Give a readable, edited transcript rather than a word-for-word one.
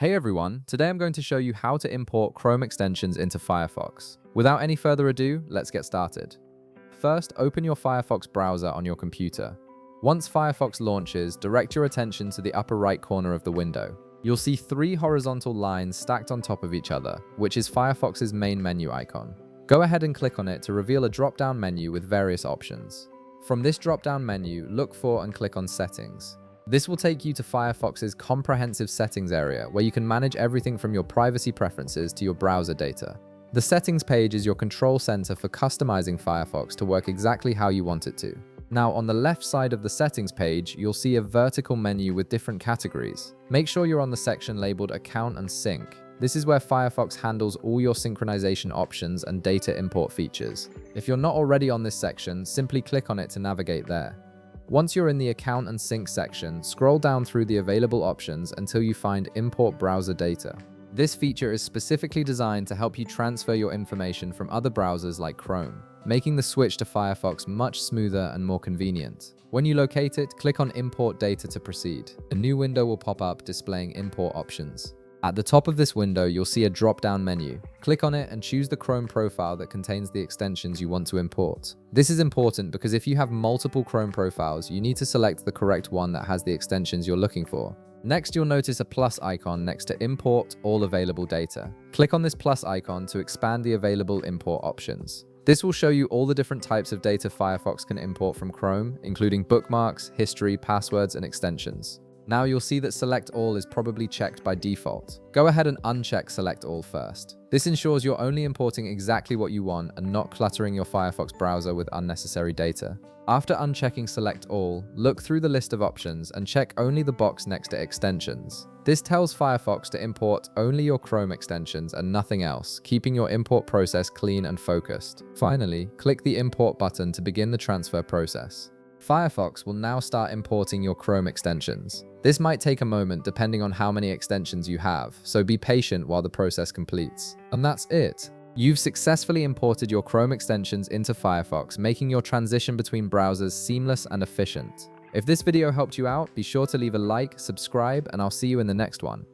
Hey everyone, today I'm going to show you how to import Chrome extensions into Firefox. Without any further ado, let's get started. First, open your Firefox browser on your computer. Once Firefox launches, direct your attention to the upper right corner of the window. You'll see three horizontal lines stacked on top of each other, which is Firefox's main menu icon. Go ahead and click on it to reveal a drop-down menu with various options. From this drop-down menu, look for and click on Settings. This will take you to Firefox's comprehensive settings area, where you can manage everything from your privacy preferences to your browser data. The settings page is your control center for customizing Firefox to work exactly how you want it to. Now, on the left side of the settings page, you'll see a vertical menu with different categories. Make sure you're on the section labeled Account and Sync. This is where Firefox handles all your synchronization options and data import features. If you're not already on this section, simply click on it to navigate there. Once you're in the Account and Sync section, scroll down through the available options until you find Import Browser Data. This feature is specifically designed to help you transfer your information from other browsers like Chrome, making the switch to Firefox much smoother and more convenient. When you locate it, click on Import Data to proceed. A new window will pop up displaying import options. At the top of this window, you'll see a drop-down menu. Click on it and choose the Chrome profile that contains the extensions you want to import. This is important because if you have multiple Chrome profiles, you need to select the correct one that has the extensions you're looking for. Next, you'll notice a plus icon next to Import All Available Data. Click on this plus icon to expand the available import options. This will show you all the different types of data Firefox can import from Chrome, including bookmarks, history, passwords, and extensions. Now you'll see that Select All is probably checked by default. Go ahead and uncheck Select All first. This ensures you're only importing exactly what you want and not cluttering your Firefox browser with unnecessary data. After unchecking Select All, look through the list of options and check only the box next to Extensions. This tells Firefox to import only your Chrome extensions and nothing else, keeping your import process clean and focused. Finally, click the Import button to begin the transfer process. Firefox will now start importing your Chrome extensions. This might take a moment depending on how many extensions you have, so be patient while the process completes. And that's it. You've successfully imported your Chrome extensions into Firefox, making your transition between browsers seamless and efficient. If this video helped you out, be sure to leave a like, subscribe, and I'll see you in the next one.